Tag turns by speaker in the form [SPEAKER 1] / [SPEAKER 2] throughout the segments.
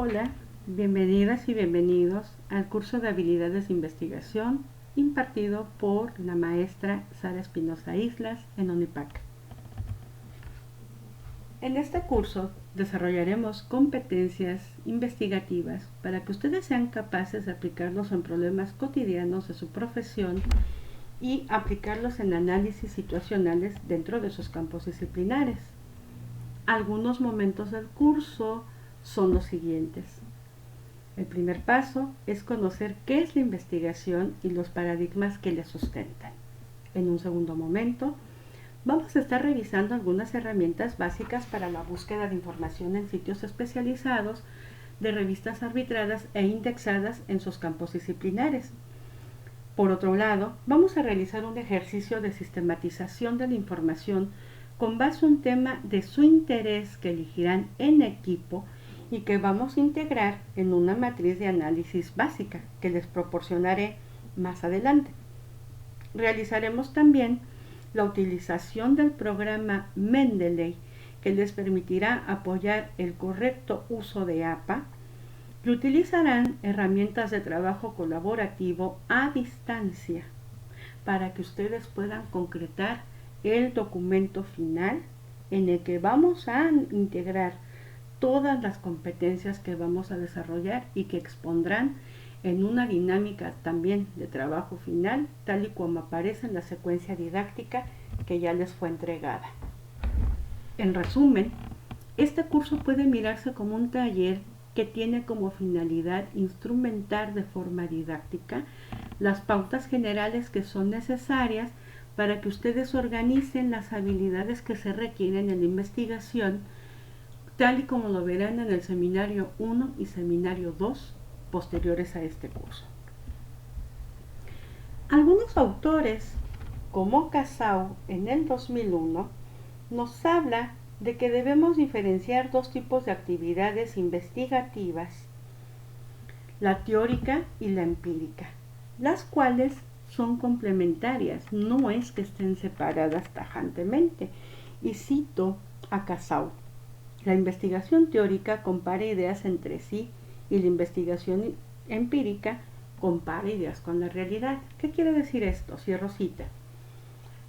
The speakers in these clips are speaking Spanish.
[SPEAKER 1] Hola, bienvenidas y bienvenidos al curso de habilidades de investigación impartido por la maestra Sara Espinosa Islas en UNIPAC. En este curso desarrollaremos competencias investigativas para que ustedes sean capaces de aplicarlos en problemas cotidianos de su profesión y aplicarlos en análisis situacionales dentro de sus campos disciplinares. Algunos momentos del curso son los siguientes. El primer paso es conocer qué es la investigación y los paradigmas que la sustentan. En un segundo momento, vamos a estar revisando algunas herramientas básicas para la búsqueda de información en sitios especializados de revistas arbitradas e indexadas en sus campos disciplinares. Por otro lado, vamos a realizar un ejercicio de sistematización de la información con base a un tema de su interés que elegirán en equipo y que vamos a integrar en una matriz de análisis básica que les proporcionaré más adelante. Realizaremos también la utilización del programa Mendeley que les permitirá apoyar el correcto uso de APA y utilizarán herramientas de trabajo colaborativo a distancia para que ustedes puedan concretar el documento final en el que vamos a integrar todas las competencias que vamos a desarrollar y que expondrán en una dinámica también de trabajo final, tal y como aparece en la secuencia didáctica que ya les fue entregada. En resumen, este curso puede mirarse como un taller que tiene como finalidad instrumentar de forma didáctica las pautas generales que son necesarias para que ustedes organicen las habilidades que se requieren en la investigación, tal y como lo verán en el seminario 1 y seminario 2 posteriores a este curso. Algunos autores, como Casau en el 2001, nos habla de que debemos diferenciar dos tipos de actividades investigativas, la teórica y la empírica, las cuales son complementarias, no es que estén separadas tajantemente. Y cito a Casau: la investigación teórica compara ideas entre sí y la investigación empírica compara ideas con la realidad. ¿Qué quiere decir esto? Cierro cita.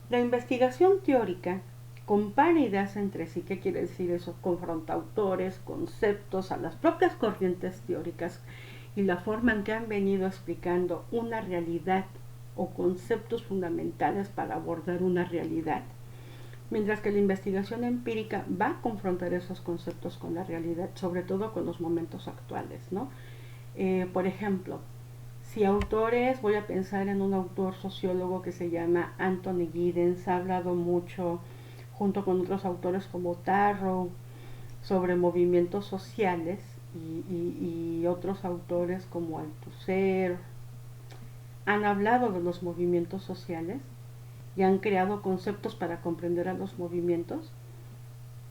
[SPEAKER 1] La investigación teórica compara ideas entre sí. ¿Qué quiere decir eso? Confronta autores, conceptos, a las propias corrientes teóricas y la forma en que han venido explicando una realidad o conceptos fundamentales para abordar una realidad. Mientras que la investigación empírica va a confrontar esos conceptos con la realidad, sobre todo con los momentos actuales, ¿no? Por ejemplo, si autores, voy a pensar en un autor sociólogo que se llama Anthony Giddens, ha hablado mucho junto con otros autores como Tarrow sobre movimientos sociales y otros autores como Althusser han hablado de los movimientos sociales y han creado conceptos para comprender a los movimientos.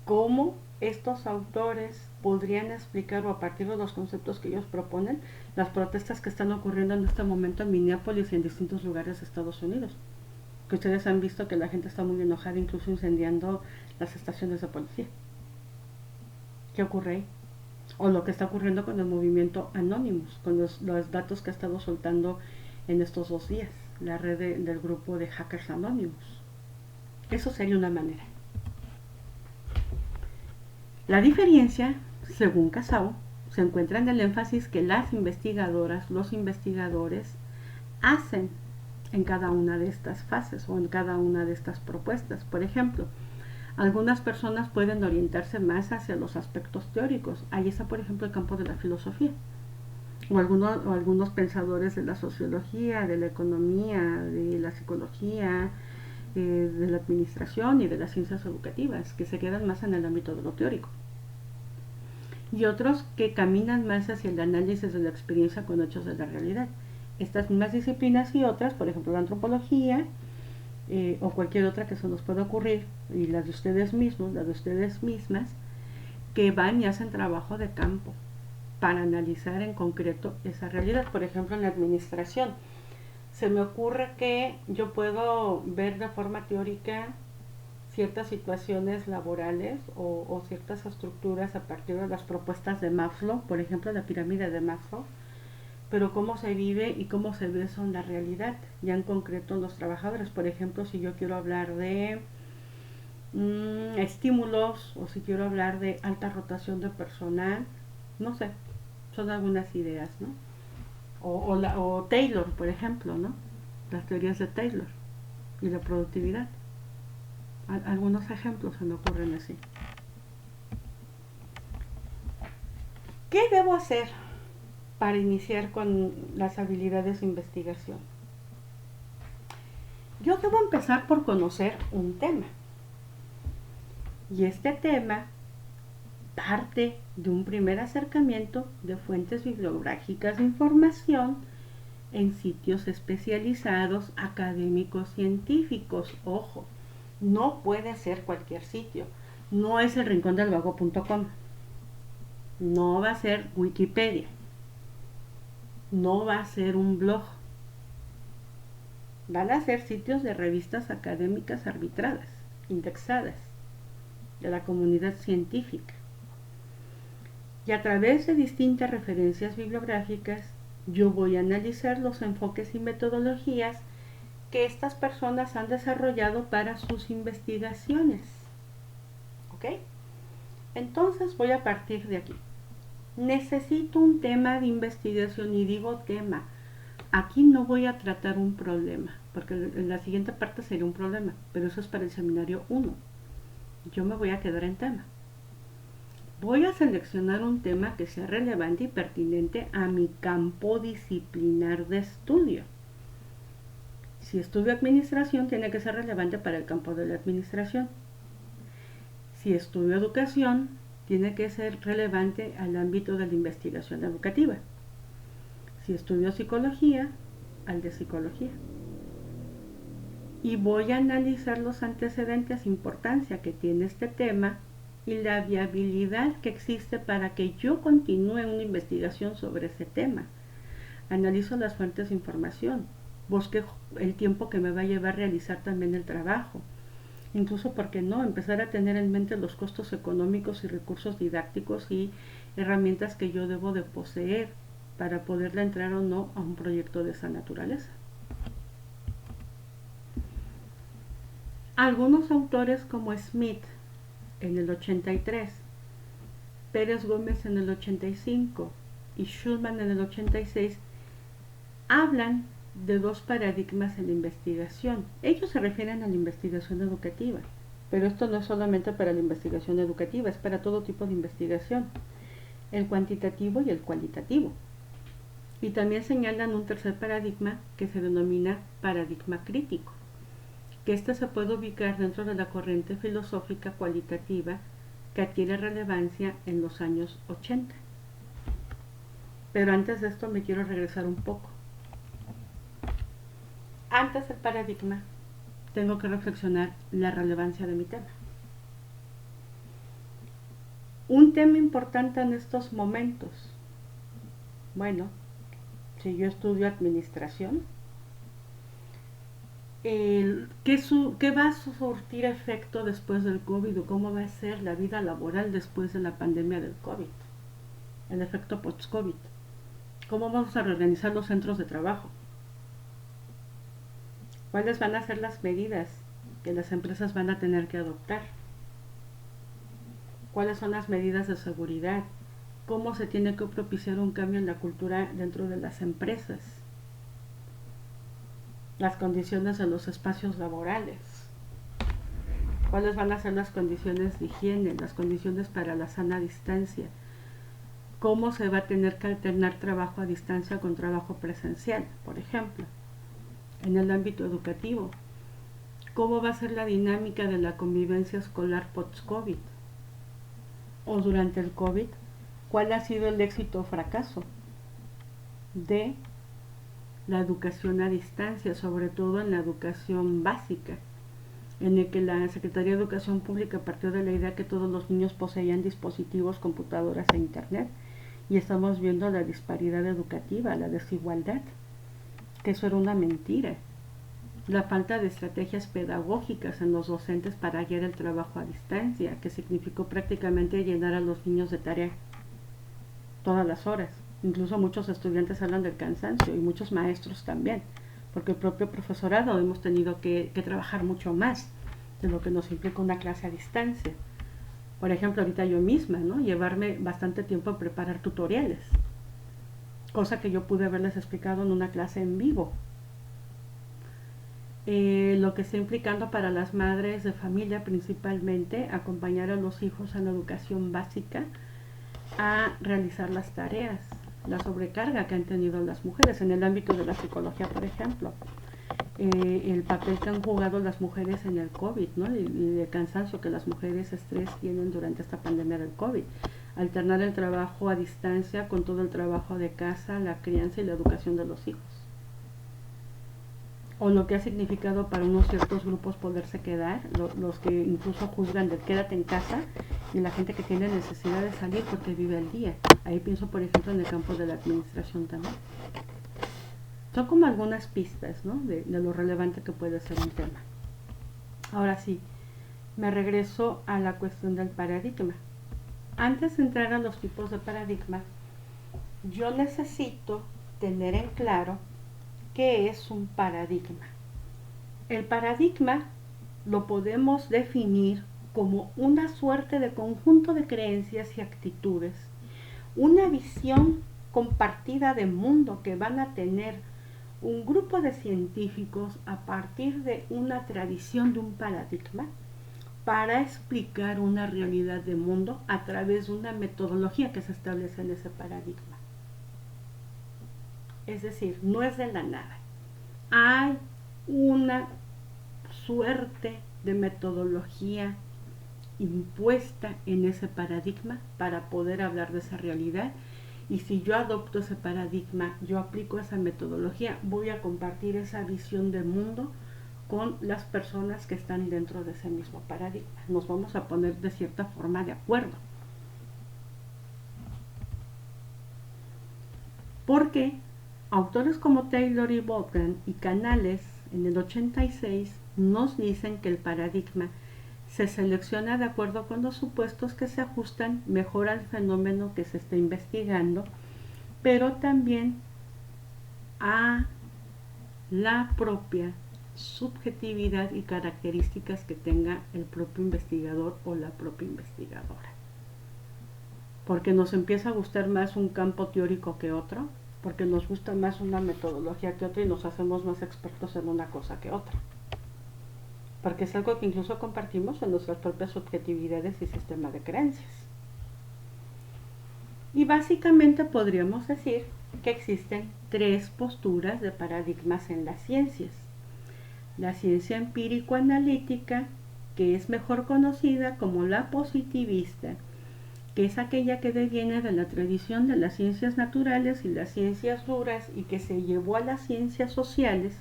[SPEAKER 1] ¿Cómo estos autores podrían explicar, o a partir de los conceptos que ellos proponen, las protestas que están ocurriendo en este momento en Minneapolis y en distintos lugares de Estados Unidos? Que ustedes han visto que la gente está muy enojada, incluso incendiando las estaciones de policía. ¿Qué ocurre ahí? O lo que está ocurriendo con el movimiento Anonymous, con los datos que ha estado soltando en estos 2 días la red del grupo de Hackers Anonymous. Eso sería una manera. La diferencia, según Casau, se encuentra en el énfasis que las investigadoras, los investigadores, hacen en cada una de estas fases o en cada una de estas propuestas. Por ejemplo, algunas personas pueden orientarse más hacia los aspectos teóricos. Ahí está, por ejemplo, el campo de la filosofía. O algunos pensadores de la sociología, de la economía, de la psicología, de la administración y de las ciencias educativas, que se quedan más en el ámbito de lo teórico. Y otros que caminan más hacia el análisis de la experiencia con hechos de la realidad. Estas mismas disciplinas y otras, por ejemplo la antropología, o cualquier otra que se nos pueda ocurrir, y las de ustedes mismos, las de ustedes mismas, que van y hacen trabajo de campo para analizar en concreto esa realidad. Por ejemplo, en la administración, se me ocurre que yo puedo ver de forma teórica ciertas situaciones laborales o ciertas estructuras a partir de las propuestas de Maslow, por ejemplo la pirámide de Maslow, pero cómo se vive y cómo se ve eso en la realidad, ya en concreto en los trabajadores. Por ejemplo, si yo quiero hablar de estímulos o si quiero hablar de alta rotación de personal, no sé, son algunas ideas, ¿no? O Taylor, por ejemplo, ¿no? Las teorías de Taylor y la productividad. Algunos ejemplos se me ocurren así. ¿Qué debo hacer para iniciar con las habilidades de investigación? Yo debo empezar por conocer un tema. Y este tema parte de un primer acercamiento de fuentes bibliográficas de información en sitios especializados, académicos, científicos. Ojo, no puede ser cualquier sitio. No es el rincondelvago.com. No va a ser Wikipedia. No va a ser un blog. Van a ser sitios de revistas académicas arbitradas, indexadas, de la comunidad científica. Y a través de distintas referencias bibliográficas, yo voy a analizar los enfoques y metodologías que estas personas han desarrollado para sus investigaciones. ¿Ok? Entonces voy a partir de aquí. Necesito un tema de investigación, y digo tema. Aquí no voy a tratar un problema, porque en la siguiente parte sería un problema, pero eso es para el seminario 1. Yo me voy a quedar en tema. Voy a seleccionar un tema que sea relevante y pertinente a mi campo disciplinar de estudio. Si estudio administración, tiene que ser relevante para el campo de la administración. Si estudio educación, tiene que ser relevante al ámbito de la investigación educativa. Si estudio psicología, al de psicología. Y voy a analizar los antecedentes, importancia que tiene este tema y la viabilidad que existe para que yo continúe una investigación sobre ese tema. Analizo las fuentes de información, busque el tiempo que me va a llevar a realizar también el trabajo. Incluso, ¿por qué no?, empezar a tener en mente los costos económicos y recursos didácticos y herramientas que yo debo de poseer para poderle entrar o no a un proyecto de esa naturaleza. Algunos autores como Smith en el 83, Pérez Gómez en el 85 y Schulman en el 86 hablan de dos paradigmas en la investigación. Ellos se refieren a la investigación educativa, pero esto no es solamente para la investigación educativa, es para todo tipo de investigación, el cuantitativo y el cualitativo. Y también señalan un tercer paradigma que se denomina paradigma crítico, que este se puede ubicar dentro de la corriente filosófica cualitativa que adquiere relevancia en los años 80. Pero antes de esto me quiero regresar un poco. Antes del paradigma, tengo que reflexionar la relevancia de mi tema. Un tema importante en estos momentos. Bueno, si yo estudio administración, ¿qué va a surtir efecto después del COVID? ¿Cómo va a ser la vida laboral después de la pandemia del COVID? El efecto post-COVID. ¿Cómo vamos a reorganizar los centros de trabajo? ¿Cuáles van a ser las medidas que las empresas van a tener que adoptar? ¿Cuáles son las medidas de seguridad? ¿Cómo se tiene que propiciar un cambio en la cultura dentro de las empresas? Las condiciones de los espacios laborales. ¿Cuáles van a ser las condiciones de higiene? Las condiciones para la sana distancia. ¿Cómo se va a tener que alternar trabajo a distancia con trabajo presencial, por ejemplo? En el ámbito educativo, ¿cómo va a ser la dinámica de la convivencia escolar post-COVID? O durante el COVID, ¿cuál ha sido el éxito o fracaso de la educación a distancia, sobre todo en la educación básica, en el que la Secretaría de Educación Pública partió de la idea que todos los niños poseían dispositivos, computadoras e internet, y estamos viendo la disparidad educativa, la desigualdad, que eso era una mentira. la falta de estrategias pedagógicas en los docentes para guiar el trabajo a distancia, que significó prácticamente llenar a los niños de tarea todas las horas. Incluso muchos estudiantes hablan del cansancio y muchos maestros también, porque el propio profesorado hemos tenido que trabajar mucho más de lo que nos implica una clase a distancia. Por ejemplo, ahorita yo misma, ¿no? Llevarme bastante tiempo en preparar tutoriales, cosa que yo pude haberles explicado en una clase en vivo. Lo que está implicando para las madres de familia principalmente acompañar a los hijos en la educación básica a realizar las tareas, la sobrecarga que han tenido las mujeres en el ámbito de la psicología, por ejemplo, el papel que han jugado las mujeres en el COVID, ¿no? Y el cansancio que las mujeres estrés tienen durante esta pandemia del COVID, alternar el trabajo a distancia con todo el trabajo de casa, la crianza y la educación de los hijos, o lo que ha significado para unos ciertos grupos poderse quedar, los que incluso juzgan de quédate en casa, y la gente que tiene necesidad de salir porque vive al día. Ahí pienso, por ejemplo, en el campo de la administración también. Son como algunas pistas, ¿no? de lo relevante que puede ser un tema. Ahora sí, me regreso a la cuestión del paradigma. Antes de entrar a los tipos de paradigma, yo necesito tener en claro qué es un paradigma. El paradigma lo podemos definir como una suerte de conjunto de creencias y actitudes, una visión compartida de mundo que van a tener un grupo de científicos a partir de una tradición de un paradigma para explicar una realidad de mundo a través de una metodología que se establece en ese paradigma. Es decir, no es de la nada. Hay una suerte de metodología impuesta en ese paradigma para poder hablar de esa realidad, y si yo adopto ese paradigma, yo aplico esa metodología, voy a compartir esa visión del mundo con las personas que están dentro de ese mismo paradigma. Nos vamos a poner de cierta forma de acuerdo. Porque autores como Taylor y Vaughan y Canales en el 86 nos dicen que el paradigma se selecciona de acuerdo con los supuestos que se ajustan mejor al fenómeno que se está investigando, pero también a la propia subjetividad y características que tenga el propio investigador o la propia investigadora. Porque nos empieza a gustar más un campo teórico que otro, porque nos gusta más una metodología que otra y nos hacemos más expertos en una cosa que otra. Porque es algo que incluso compartimos en nuestras propias subjetividades y sistema de creencias. Y básicamente podríamos decir que existen tres posturas de paradigmas en las ciencias. La ciencia empírico-analítica, que es mejor conocida como la positivista, que es aquella que deviene de la tradición de las ciencias naturales y las ciencias duras y que se llevó a las ciencias sociales,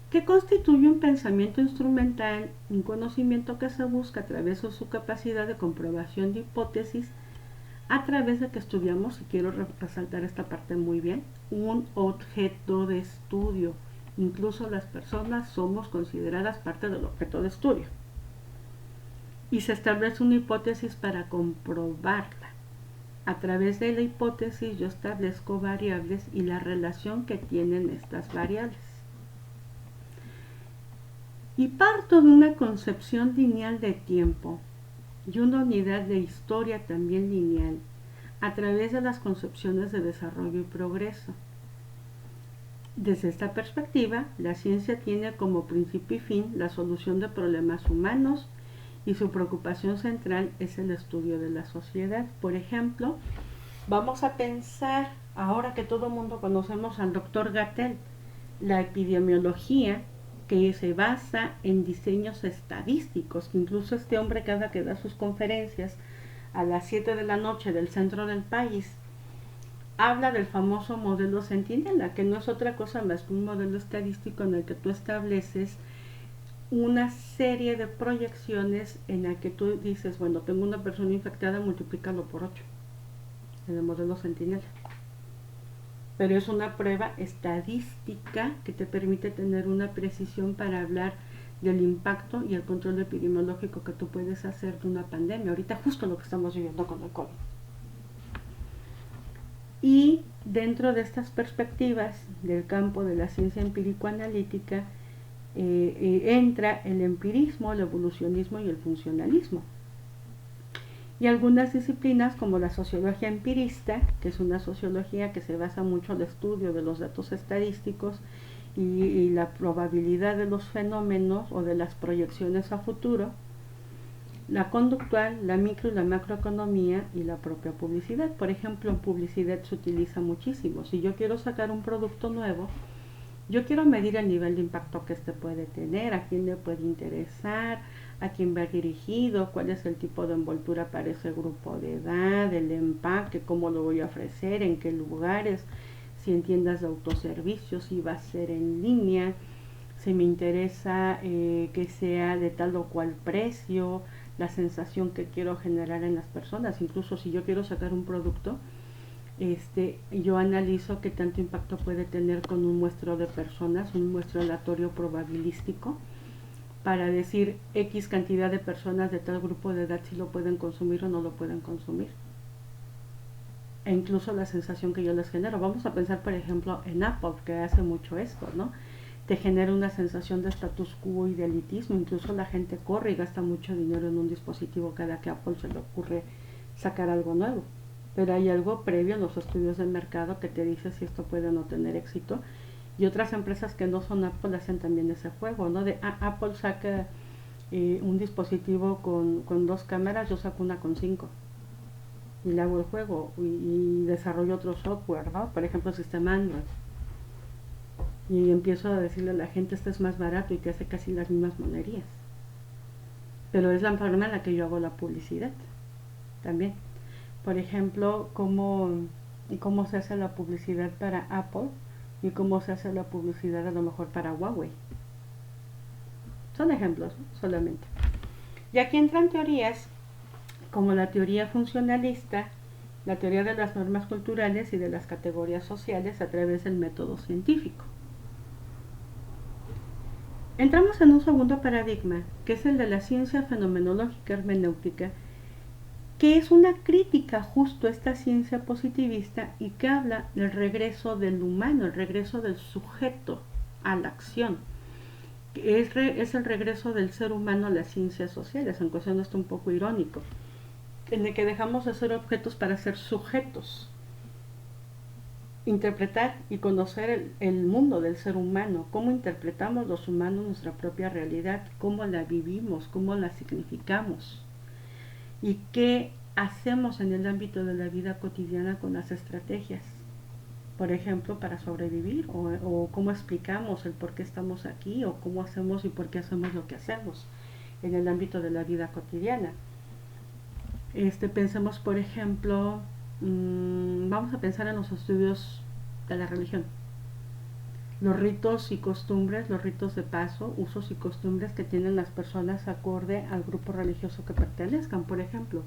[SPEAKER 1] que constituye un pensamiento instrumental, un conocimiento que se busca a través de su capacidad de comprobación de hipótesis, a través de que estudiamos, y quiero resaltar esta parte muy bien, un objeto de estudio. Incluso las personas somos consideradas parte del objeto de estudio. Y se establece una hipótesis para comprobarla. A través de la hipótesis yo establezco variables y la relación que tienen estas variables. Y parto de una concepción lineal de tiempo y una unidad de historia también lineal a través de las concepciones de desarrollo y progreso. Desde esta perspectiva, la ciencia tiene como principio y fin la solución de problemas humanos y su preocupación central es el estudio de la sociedad. Por ejemplo, vamos a pensar, ahora que todo el mundo conocemos al doctor Gattel, la epidemiología que se basa en diseños estadísticos, que incluso este hombre cada que da sus conferencias a las 7 de la noche del centro del país, habla del famoso modelo Centinela, que no es otra cosa más que un modelo estadístico en el que tú estableces una serie de proyecciones en la que tú dices, bueno, tengo una persona infectada, multiplícalo por 8 en el modelo Centinela. pero es una prueba estadística que te permite tener una precisión para hablar del impacto y el control epidemiológico que tú puedes hacer de una pandemia. Ahorita justo lo que estamos viviendo con el COVID. Y dentro de estas perspectivas del campo de la ciencia empírico-analítica entra el empirismo, el evolucionismo y el funcionalismo. Y algunas disciplinas como la sociología empirista, que es una sociología que se basa mucho en el estudio de los datos estadísticos y la probabilidad de los fenómenos o de las proyecciones a futuro, la conductual, la micro y la macroeconomía y la propia publicidad. Por ejemplo, en publicidad se utiliza muchísimo. Si yo quiero sacar un producto nuevo, yo quiero medir el nivel de impacto que este puede tener, a quién le puede interesar, a quién va dirigido, cuál es el tipo de envoltura para ese grupo de edad, el empaque, cómo lo voy a ofrecer, en qué lugares, si en tiendas de autoservicios, si va a ser en línea, si me interesa que sea de tal o cual precio, la sensación que quiero generar en las personas. Incluso si yo quiero sacar un producto, yo analizo qué tanto impacto puede tener con un muestreo de personas, un muestreo aleatorio probabilístico, para decir X cantidad de personas de tal grupo de edad si lo pueden consumir o no lo pueden consumir. E incluso la sensación que yo les genero. Vamos a pensar, por ejemplo, en Apple, que hace mucho esto, ¿no? Te genera una sensación de status quo y de elitismo. Incluso la gente corre y gasta mucho dinero en un dispositivo cada que a Apple se le ocurre sacar algo nuevo. Pero hay algo previo en los estudios del mercado que te dice si esto puede o no tener éxito. Y otras empresas que no son Apple hacen también ese juego, ¿no? De Apple saca un dispositivo con 2 cámaras, yo saco una con 5. Y le hago el juego y desarrollo otro software, ¿no? Por ejemplo, el sistema Android. Y empiezo a decirle a la gente, este es más barato y te hace casi las mismas monerías. Pero es la forma en la que yo hago la publicidad también. Por ejemplo, cómo se hace la publicidad para Apple y cómo se hace la publicidad a lo mejor para Huawei. Son ejemplos, ¿no? Solamente. Y aquí entran teorías como la teoría funcionalista, la teoría de las normas culturales y de las categorías sociales a través del método científico. Entramos en un segundo paradigma, que es el de la ciencia fenomenológica hermenéutica, que es una crítica justo a esta ciencia positivista y que habla del regreso del humano, el regreso del sujeto a la acción. Es el regreso del ser humano a las ciencias sociales, aunque suena esto un poco irónico, en el que dejamos de ser objetos para ser sujetos, interpretar y conocer el mundo del ser humano, cómo interpretamos los humanos nuestra propia realidad, cómo la vivimos, cómo la significamos y qué hacemos en el ámbito de la vida cotidiana con las estrategias, por ejemplo, para sobrevivir o cómo explicamos el por qué estamos aquí o cómo hacemos y por qué hacemos lo que hacemos en el ámbito de la vida cotidiana. Pensemos, por ejemplo, vamos a pensar en los estudios de la religión. Los ritos y costumbres, los ritos de paso, usos y costumbres que tienen las personas acorde al grupo religioso que pertenezcan. Por ejemplo,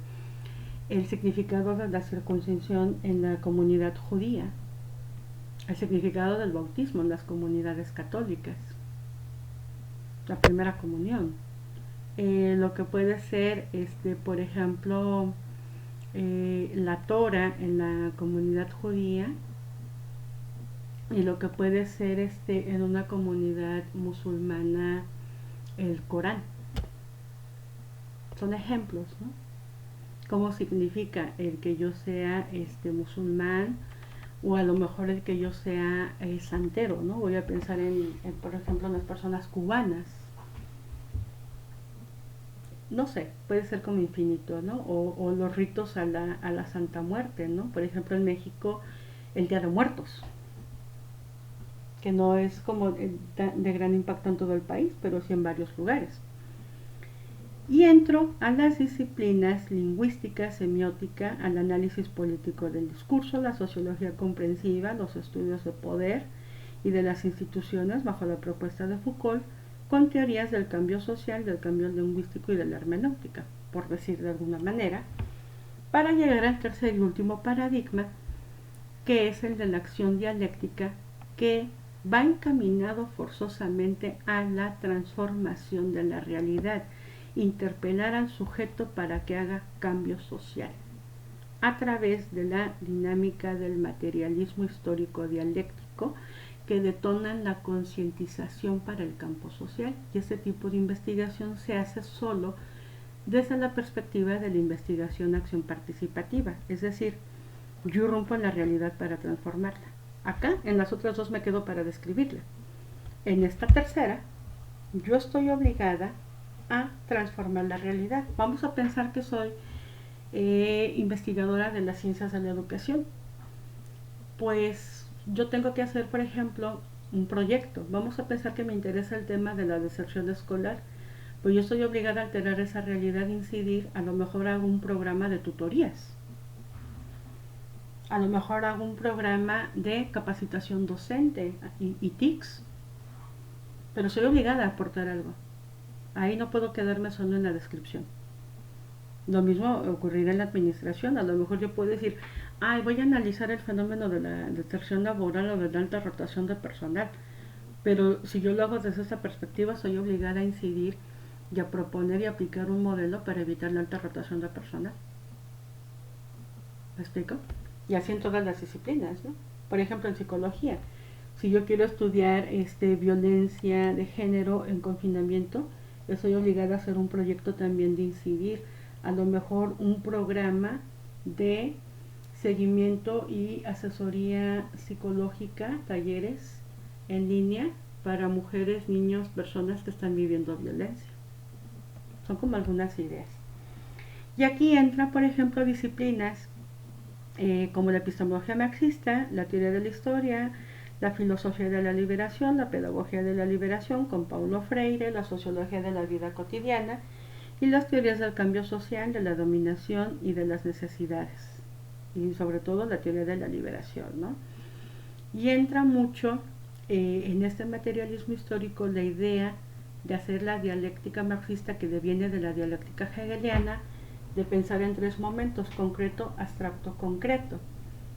[SPEAKER 1] el significado de la circuncisión en la comunidad judía, el significado del bautismo en las comunidades católicas, la primera comunión, lo que puede ser, por ejemplo, la Torah en la comunidad judía y lo que puede ser en una comunidad musulmana el Corán. Son ejemplos, ¿no? Cómo significa el que yo sea musulmán o a lo mejor el que yo sea santero, ¿no? Voy a pensar por ejemplo, en las personas cubanas. No sé, puede ser como infinito, ¿no? O los ritos a la Santa Muerte, ¿no? Por ejemplo, en México, el Día de Muertos, que no es como de gran impacto en todo el país, pero sí en varios lugares. Y entro a las disciplinas lingüística, semiótica, al análisis político del discurso, la sociología comprensiva, los estudios de poder y de las instituciones bajo la propuesta de Foucault, con teorías del cambio social, del cambio lingüístico y de la hermenéutica, por decir de alguna manera, para llegar al tercer y último paradigma, que es el de la acción dialéctica, que va encaminado forzosamente a la transformación de la realidad, interpelar al sujeto para que haga cambio social, a través de la dinámica del materialismo histórico dialéctico que detonan la concientización para el campo social. Y este tipo de investigación se hace solo desde la perspectiva de la investigación-acción participativa, es decir, yo rompo la realidad para transformarla. Acá, en las otras dos me quedo para describirla. En esta tercera, yo estoy obligada a transformar la realidad. Vamos a pensar que soy investigadora de las ciencias de la educación. Pues yo tengo que hacer, por ejemplo, un proyecto. Vamos a pensar que me interesa el tema de la deserción escolar. Pues yo estoy obligada a alterar esa realidad, incidir, a lo mejor hago un programa de tutorías. A lo mejor hago un programa de capacitación docente y TICs. Pero soy obligada a aportar algo. Ahí no puedo quedarme solo en la descripción. Lo mismo ocurrirá en la administración. A lo mejor yo puedo decir, voy a analizar el fenómeno de la deserción laboral o de la alta rotación de personal. Pero si yo lo hago desde esa perspectiva, soy obligada a incidir y a proponer y aplicar un modelo para evitar la alta rotación de personal. ¿Me explico? Y así en todas las disciplinas, ¿no? Por ejemplo, en psicología. Si yo quiero estudiar violencia de género en confinamiento, estoy obligada a hacer un proyecto también de incidir, a lo mejor un programa de seguimiento y asesoría psicológica, talleres en línea para mujeres, niños, personas que están viviendo violencia. Son como algunas ideas. Y aquí entra, por ejemplo, disciplinas como la epistemología marxista, la teoría de la historia, la filosofía de la liberación, la pedagogía de la liberación con Paulo Freire, la sociología de la vida cotidiana y las teorías del cambio social, de la dominación y de las necesidades, y sobre todo la teoría de la liberación, ¿no? Y entra mucho en este materialismo histórico la idea de hacer la dialéctica marxista, que deviene de la dialéctica hegeliana, de pensar en tres momentos: concreto, abstracto, concreto.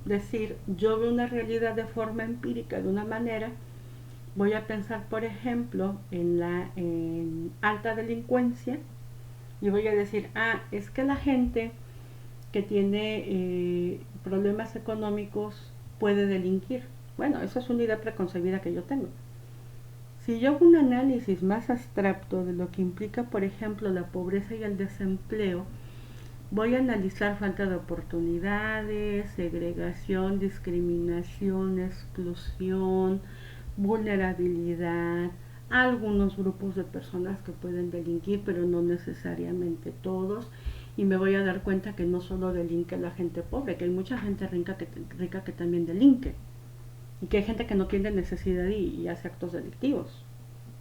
[SPEAKER 1] Es decir, yo veo una realidad de forma empírica de una manera, voy a pensar, por ejemplo, en alta delincuencia y voy a decir, es que la gente que tiene problemas económicos puede delinquir. Bueno, eso es una idea preconcebida que yo tengo. Si yo hago un análisis más abstracto de lo que implica, por ejemplo, la pobreza y el desempleo, voy a analizar falta de oportunidades, segregación, discriminación, exclusión, vulnerabilidad, algunos grupos de personas que pueden delinquir, pero no necesariamente todos. Y me voy a dar cuenta que no solo delinque la gente pobre, que hay mucha gente rica que también delinque. Y que hay gente que no tiene necesidad y hace actos delictivos.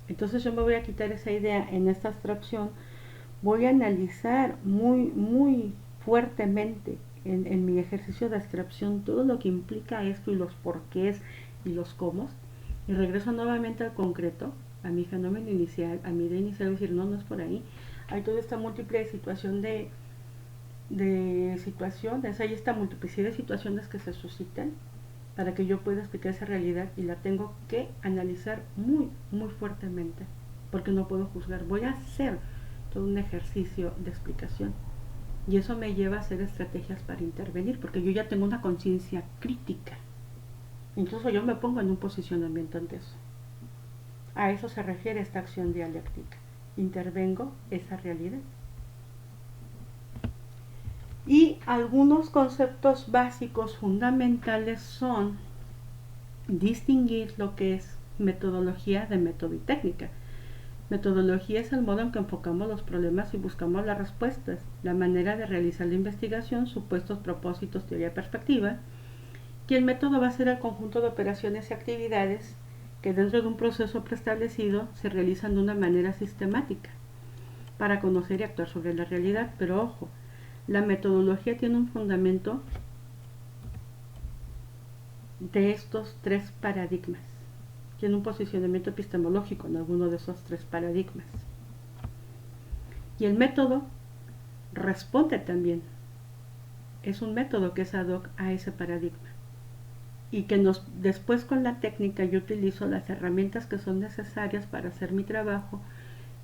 [SPEAKER 1] Entonces yo me voy a quitar esa idea en esta abstracción. Voy a analizar muy fuertemente en mi ejercicio de abstracción todo lo que implica esto y los porqués y los cómo, y regreso nuevamente al concreto, a mi fenómeno inicial, a mi idea inicial, decir, no es por ahí. Hay toda esta múltiple situación de situaciones, hay esta multiplicidad de situaciones que se suscitan para que yo pueda explicar esa realidad, y la tengo que analizar muy fuertemente, porque no puedo juzgar. Voy a hacer todo un ejercicio de explicación, y eso me lleva a hacer estrategias para intervenir, porque yo ya tengo una conciencia crítica. Incluso yo me pongo en un posicionamiento ante eso. A eso se refiere esta acción dialéctica. Intervengo esa realidad. Y algunos conceptos básicos fundamentales son distinguir lo que es metodología de método y técnica. Metodología es el modo en que enfocamos los problemas y buscamos las respuestas, la manera de realizar la investigación, supuestos, propósitos, teoría, perspectiva. Y el método va a ser el conjunto de operaciones y actividades que dentro de un proceso preestablecido se realizan de una manera sistemática para conocer y actuar sobre la realidad. Pero ojo, la metodología tiene un fundamento de estos tres paradigmas. Tiene un posicionamiento epistemológico en alguno de esos tres paradigmas. Y el método responde también. Es un método que es ad hoc a ese paradigma. y que después con la técnica yo utilizo las herramientas que son necesarias para hacer mi trabajo,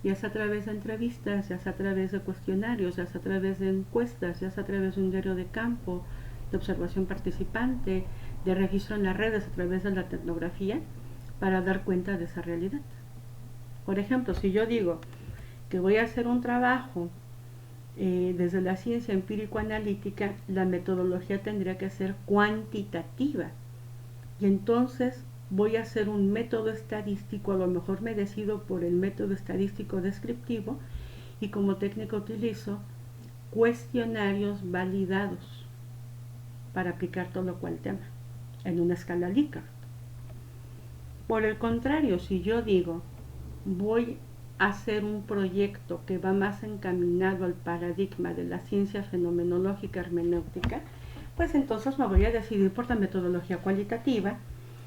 [SPEAKER 1] ya sea a través de entrevistas, ya sea a través de cuestionarios, ya sea a través de encuestas, ya sea a través de un diario de campo, de observación participante, de registro en las redes a través de la tecnografía, para dar cuenta de esa realidad. Por ejemplo, si yo digo que voy a hacer un trabajo desde la ciencia empírico-analítica, la metodología tendría que ser cuantitativa. Y entonces voy a hacer un método estadístico, a lo mejor me decido por el método estadístico descriptivo y como técnica utilizo cuestionarios validados para aplicar todo cual tema en una escala Likert. Por el contrario, si yo digo voy a hacer un proyecto que va más encaminado al paradigma de la ciencia fenomenológica hermenéutica, pues entonces me voy a decidir por la metodología cualitativa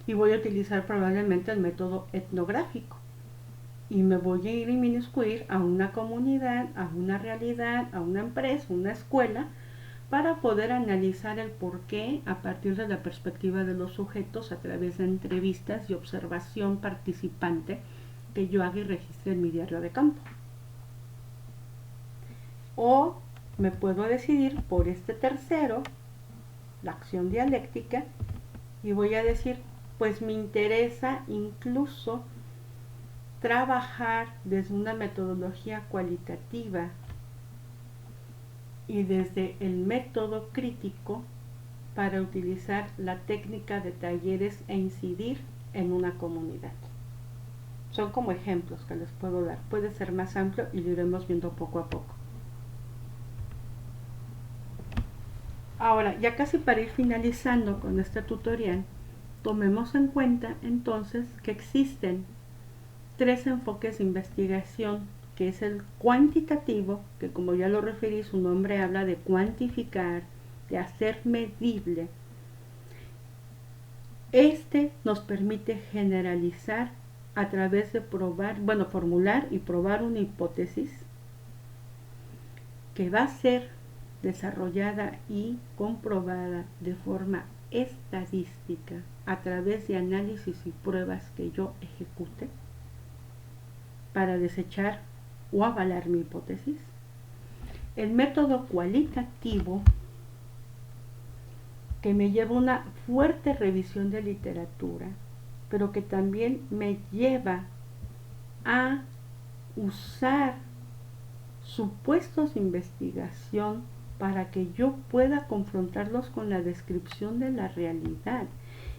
[SPEAKER 1] y voy a utilizar probablemente el método etnográfico y me voy a ir y inmiscuir a una comunidad, a una realidad, a una empresa, una escuela, para poder analizar el porqué a partir de la perspectiva de los sujetos a través de entrevistas y observación participante que yo haga y registre en mi diario de campo. O me puedo decidir por este tercero, la acción dialéctica, y voy a decir, pues me interesa incluso trabajar desde una metodología cualitativa y desde el método crítico para utilizar la técnica de talleres e incidir en una comunidad. Son como ejemplos que les puedo dar. Puede ser más amplio y lo iremos viendo poco a poco. Ahora, ya casi para ir finalizando con este tutorial, tomemos en cuenta entonces que existen 3 enfoques de investigación, que es el cuantitativo, que como ya lo referí, su nombre habla de cuantificar, de hacer medible. Este nos permite generalizar a través de formular y probar una hipótesis que va a ser desarrollada y comprobada de forma estadística a través de análisis y pruebas que yo ejecute para desechar o avalar mi hipótesis. El método cualitativo, que me lleva a una fuerte revisión de literatura, pero que también me lleva a usar supuestos de investigación para que yo pueda confrontarlos con la descripción de la realidad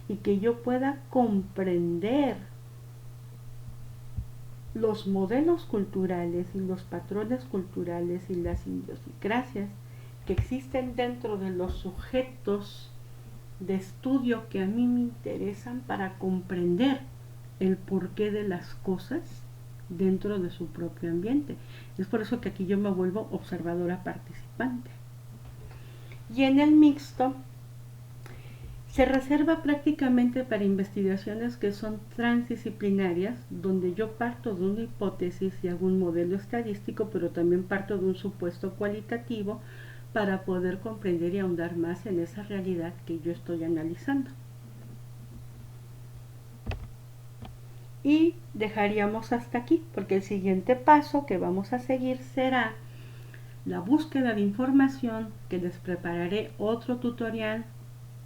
[SPEAKER 1] y que yo pueda comprender los modelos culturales y los patrones culturales y las idiosincrasias que existen dentro de los sujetos de estudio que a mí me interesan para comprender el porqué de las cosas dentro de su propio ambiente. Es por eso que aquí yo me vuelvo observadora participante. Y en el mixto se reserva prácticamente para investigaciones que son transdisciplinarias, donde yo parto de una hipótesis y hago un modelo estadístico, pero también parto de un supuesto cualitativo para poder comprender y ahondar más en esa realidad que yo estoy analizando. Y dejaríamos hasta aquí, porque el siguiente paso que vamos a seguir será la búsqueda de información, que les prepararé otro tutorial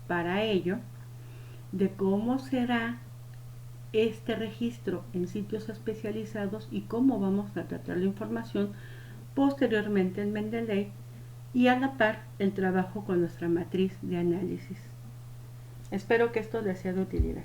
[SPEAKER 1] para ello, de cómo será este registro en sitios especializados y cómo vamos a tratar la información posteriormente en Mendeley, y a la par el trabajo con nuestra matriz de análisis. Espero que esto les sea de utilidad.